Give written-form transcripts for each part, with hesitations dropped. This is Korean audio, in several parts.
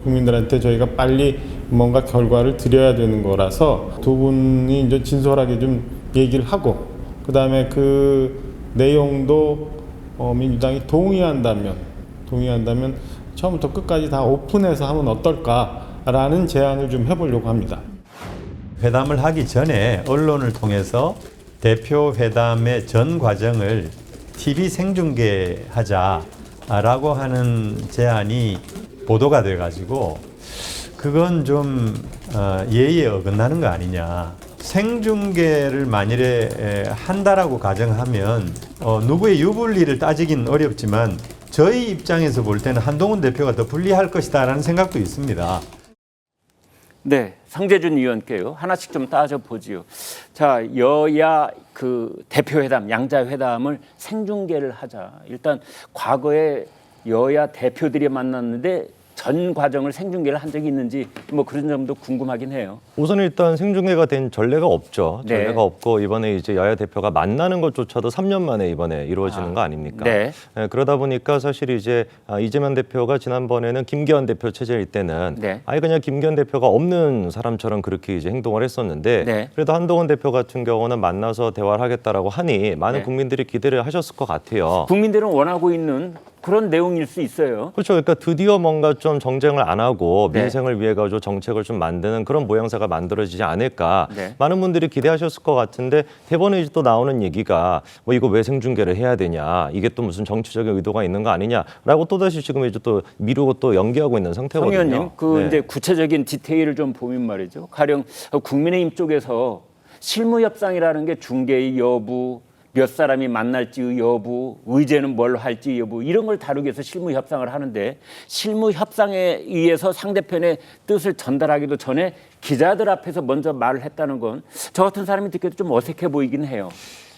국민들한테 저희가 빨리 뭔가 결과를 드려야 되는 거라서 두 분이 이제 진솔하게 좀 얘기를 하고 그다음에 그 내용도 민주당이 동의한다면 처음부터 끝까지 다 오픈해서 하면 어떨까라는 제안을 좀 해보려고 합니다. 회담을 하기 전에 언론을 통해서 대표 회담의 전 과정을 TV 생중계하자라고 하는 제안이 보도가 돼가지고 그건 좀 예의에 어긋나는 거 아니냐. 생중계를 만일에 한다라고 가정하면 누구의 유불리를 따지긴 어렵지만 저희 입장에서 볼 때는 한동훈 대표가 더 불리할 것이다라는 생각도 있습니다. 네, 성재준 의원께요. 하나씩 좀 따져보지요. 자, 여야 그 대표회담, 양자회담을 생중계를 하자. 일단 과거에 여야 대표들이 만났는데 전 과정을 생중계를 한 적이 있는지 뭐 그런 점도 궁금하긴 해요. 우선 일단 생중계가 된 전례가 없죠. 네. 전례가 없고 이번에 이제 여야 대표가 만나는 것조차도 3년 만에 이번에 이루어지는 거 아닙니까? 네. 네, 그러다 보니까 사실 이제 이재명 대표가 지난번에는 김기현 대표 체제일 때는 네. 아예 그냥 김기현 대표가 없는 사람처럼 그렇게 이제 행동을 했었는데 네. 그래도 한동훈 대표 같은 경우는 만나서 대화를 하겠다라고 하니 많은 네. 국민들이 기대를 하셨을 것 같아요. 국민들은 원하고 있는 그런 내용일 수 있어요. 그렇죠. 그러니까 드디어 뭔가 좀 정쟁을 안 하고 네. 민생을 위해 가지고 정책을 좀 만드는 그런 모양새가 만들어지지 않을까. 네. 많은 분들이 기대하셨을 것 같은데 대본에 이제 또 나오는 얘기가 뭐 이거 왜 생중계를 해야 되냐. 이게 또 무슨 정치적인 의도가 있는 거 아니냐라고 또다시 지금 이제 또 미루고 또 연기하고 있는 상태거든요. 성 의원님, 그 네. 이제 구체적인 디테일을 좀 보면 말이죠. 가령 국민의힘 쪽에서 실무 협상이라는 게 중개의 여부, 몇 사람이 만날지 여부, 의제는 뭘 할지 여부 이런 걸 다루기 위해서 실무 협상을 하는데 실무 협상에 의해서 상대편의 뜻을 전달하기도 전에 기자들 앞에서 먼저 말을 했다는 건 저 같은 사람이 듣기도 좀 어색해 보이긴 해요.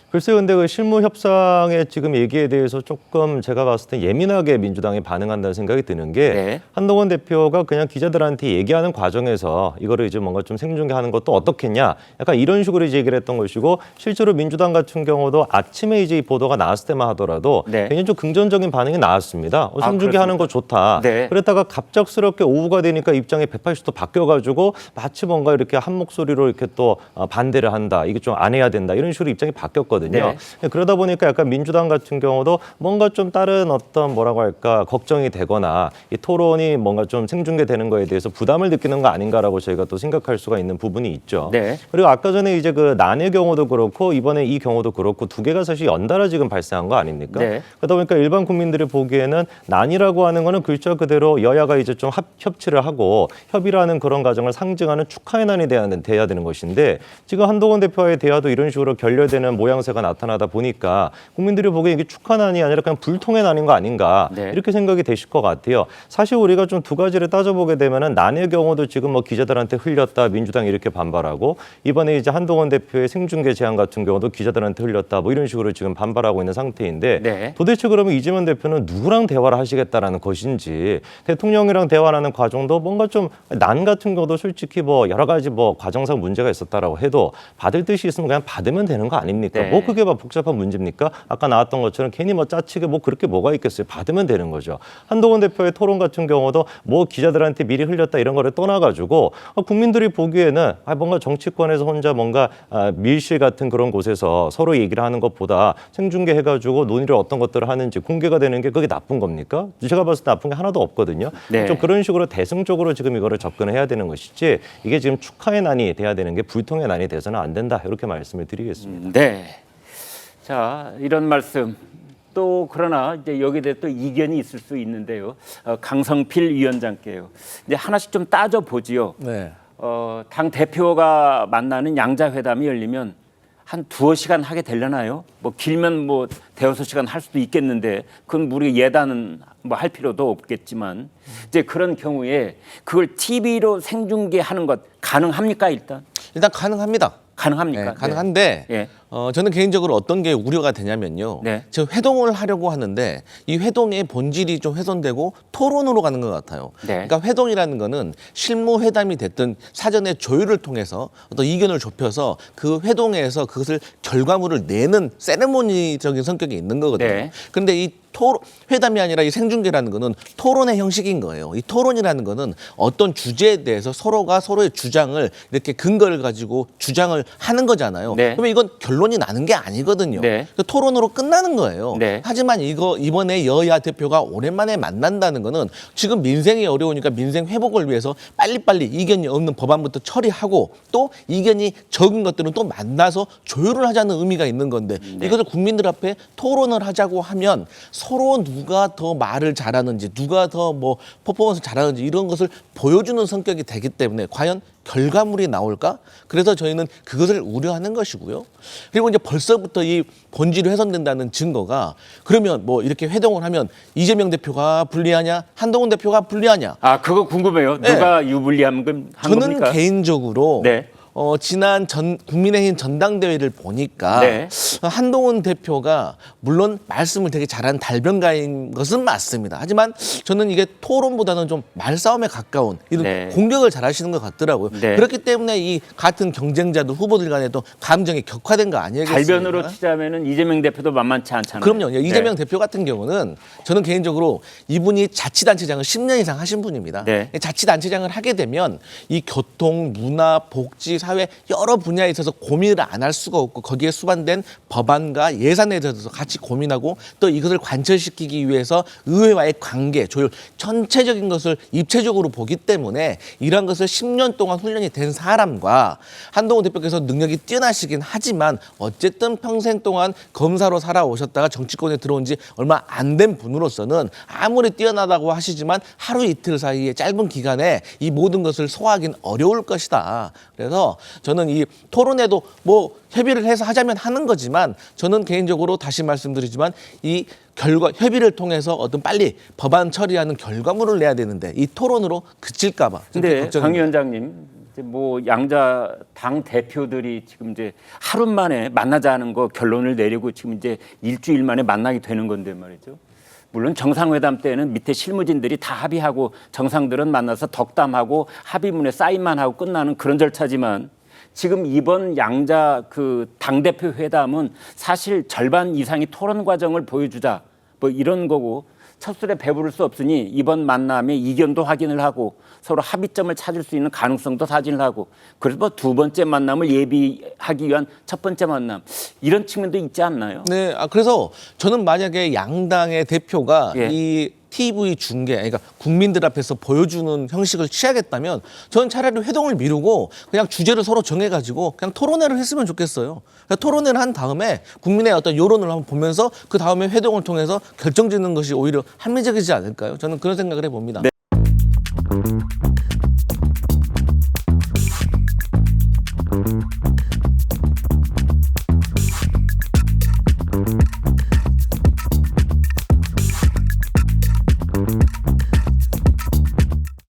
글쎄요, 근데 그 실무 협상의 지금 얘기에 대해서 조금 제가 봤을 때 예민하게 민주당이 반응한다는 생각이 드는 게 네. 한동훈 대표가 그냥 기자들한테 얘기하는 과정에서 이거를 이제 뭔가 좀 생중계하는 것도 어떻겠냐, 약간 이런 식으로 이제 얘기를 했던 것이고 실제로 민주당 같은 경우도 아침에 이제 이 보도가 나왔을 때만 하더라도 네. 굉장히 좀 긍정적인 반응이 나왔습니다. 생중계하는 거 좋다. 네. 그랬다가 갑작스럽게 오후가 되니까 입장이 180도 바뀌어가지고 마치 뭔가 이렇게 한 목소리로 이렇게 또 반대를 한다. 이게 좀 안 해야 된다. 이런 식으로 입장이 바뀌었거든요. 네. 그러다 보니까 약간 민주당 같은 경우도 뭔가 좀 다른 어떤 뭐라고 할까 걱정이 되거나 이 토론이 뭔가 좀 생중계되는 거에 대해서 부담을 느끼는 거 아닌가라고 저희가 또 생각할 수가 있는 부분이 있죠. 네. 그리고 아까 전에 이제 그 난의 경우도 그렇고 이번에 이 경우도 그렇고 두 개가 사실 연달아 지금 발생한 거 아닙니까? 네. 그러다 보니까 일반 국민들이 보기에는 난이라고 하는 거는 글자 그대로 여야가 이제 좀 협치를 하고 협의라는 그런 과정을 상징하는 축하의 난이 돼야 되는 것인데 지금 한동훈 대표와의 대화도 이런 식으로 결렬되는 모양새가 나타나다 보니까 국민들이 보기에 이게 축하난이 아니라 그냥 불통의 난인 거 아닌가 네. 이렇게 생각이 되실 것 같아요. 사실 우리가 좀 두 가지를 따져보게 되면은 난의 경우도 지금 뭐 기자들한테 흘렸다 민주당이 이렇게 반발하고 이번에 이제 한동훈 대표의 생중계 제안 같은 경우도 기자들한테 흘렸다 뭐 이런 식으로 지금 반발하고 있는 상태인데 네. 도대체 그러면 이재명 대표는 누구랑 대화를 하시겠다라는 것인지 대통령이랑 대화하는 과정도 뭔가 좀 난 같은 경우도 솔직히 뭐 여러 가지 뭐 과정상 문제가 있었다라고 해도 받을 뜻이 있으면 그냥 받으면 되는 거 아닙니까? 네. 뭐 그게 막 복잡한 문제입니까? 아까 나왔던 것처럼 괜히 뭐 짜치게 뭐 그렇게 뭐가 있겠어요? 받으면 되는 거죠. 한동훈 대표의 토론 같은 경우도 뭐 기자들한테 미리 흘렸다 이런 거를 떠나가지고 국민들이 보기에는 뭔가 정치권에서 혼자 뭔가 밀실 같은 그런 곳에서 서로 얘기를 하는 것보다 생중계 해가지고 논의를 어떤 것들을 하는지 공개가 되는 게 그게 나쁜 겁니까? 제가 봤을 때 나쁜 게 하나도 없거든요. 네. 좀 그런 식으로 대승적으로 지금 이거를 접근을 해야 되는 것이지 이게 지금 축하의 난이 돼야 되는 게 불통의 난이 돼서는 안 된다 이렇게 말씀을 드리겠습니다. 네. 자, 이런 말씀. 또 그러나 이제 여기에 대해 또 이견이 있을 수 있는데요. 강성필 위원장께요. 이제 하나씩 좀 따져 보지요. 네. 당 대표가 만나는 양자회담이 열리면 한 2시간 하게 되려나요? 뭐 길면 뭐 대여섯 시간 할 수도 있겠는데 그건 우리 예단은 뭐 할 필요도 없겠지만 이제 그런 경우에 그걸 TV로 생중계하는 것 가능합니까 일단? 일단 가능합니다. 가능합니까? 네, 가능한데 네. 저는 개인적으로 어떤 게 우려가 되냐면요. 네. 지금 회동을 하려고 하는데 이 회동의 본질이 좀 훼손되고 토론으로 가는 것 같아요. 네. 그러니까 회동이라는 거는 실무 회담이 됐든 사전에 조율을 통해서 어떤 이견을 좁혀서 그 회동에서 그것을 결과물을 내는 세레모니적인 성격이 있는 거거든요. 네. 그런데 이 회담이 아니라 이 생중계라는 거는 토론의 형식인 거예요. 이 토론이라는 거는 어떤 주제에 대해서 서로가 서로의 주장을 이렇게 근거를 가지고 주장을 하는 거잖아요. 네. 그러면 이건 결론이 나는 게 아니거든요. 네. 그 토론으로 끝나는 거예요. 네. 하지만 이번에 여야 대표가 오랜만에 만난다는 거는 지금 민생이 어려우니까 민생 회복을 위해서 빨리빨리 이견이 없는 법안부터 처리하고 또 이견이 적은 것들은 또 만나서 조율을 하자는 의미가 있는 건데 이것을 국민들 앞에 토론을 하자고 하면 서로 누가 더 말을 잘하는지 누가 더 뭐 퍼포먼스 잘하는지 이런 것을 보여주는 성격이 되기 때문에 과연 결과물이 나올까? 그래서 저희는 그것을 우려하는 것이고요. 그리고 이제 벌써부터 이 본질이 훼손된다는 증거가 그러면 뭐 이렇게 회동을 하면 이재명 대표가 불리하냐, 한동훈 대표가 불리하냐? 아, 그거 궁금해요. 네. 누가 유불리한 건 한 저는 겁니까? 개인적으로 네. 지난 국민의힘 전당대회를 보니까 네. 한동훈 대표가 물론 말씀을 되게 잘하는 달변가인 것은 맞습니다. 하지만 저는 이게 토론보다는 좀 말싸움에 가까운 이런 네. 공격을 잘하시는 것 같더라고요. 네. 그렇기 때문에 이 같은 경쟁자들 후보들 간에 또 감정이 격화된 거 아니겠습니까? 달변으로 치자면은 이재명 대표도 만만치 않잖아요. 그럼요. 이재명 네. 대표 같은 경우는 저는 개인적으로 이분이 자치단체장을 10년 이상 하신 분입니다. 네. 자치단체장을 하게 되면 이 교통, 문화, 복지, 사회 여러 분야에 있어서 고민을 안 할 수가 없고 거기에 수반된 법안과 예산에 대해서 같이 고민하고 또 이것을 관철시키기 위해서 의회와의 관계, 조율, 전체적인 것을 입체적으로 보기 때문에 이러한 것을 10년 동안 훈련이 된 사람과 한동훈 대표께서 능력이 뛰어나시긴 하지만 어쨌든 평생 동안 검사로 살아오셨다가 정치권에 들어온 지 얼마 안 된 분으로서는 아무리 뛰어나다고 하시지만 하루 이틀 사이에 짧은 기간에 이 모든 것을 소화하기는 어려울 것이다. 그래서 저는 이 토론에도 뭐 협의를 해서 하자면 하는 거지만 저는 개인적으로 다시 말씀드리지만 이 협의를 통해서 어떤 빨리 법안 처리하는 결과물을 내야 되는데 이 토론으로 그칠까 봐. 근데 강 위원장님, 이제 뭐 양자 당 대표들이 지금 이제 하루 만에 만나자는 거 결론을 내리고 지금 이제 일주일 만에 만나게 되는 건데 말이죠. 물론 정상회담 때는 밑에 실무진들이 다 합의하고 정상들은 만나서 덕담하고 합의문에 사인만 하고 끝나는 그런 절차지만 지금 이번 양자 그 당대표 회담은 사실 절반 이상이 토론 과정을 보여주자 뭐 이런 거고 첫 술에 배부를 수 없으니 이번 만남에 이견도 확인을 하고 서로 합의점을 찾을 수 있는 가능성도 사진을 하고 그래서 뭐 두 번째 만남을 예비하기 위한 첫 번째 만남 이런 측면도 있지 않나요? 네, 그래서 저는 만약에 양당의 대표가 예. 이 TV 중계, 그러니까 국민들 앞에서 보여주는 형식을 취하겠다면 저는 차라리 회동을 미루고 그냥 주제를 서로 정해가지고 그냥 토론회를 했으면 좋겠어요. 그러니까 토론회를 한 다음에 국민의 어떤 여론을 한번 보면서 그 다음에 회동을 통해서 결정짓는 것이 오히려 합리적이지 않을까요? 저는 그런 생각을 해봅니다. 네.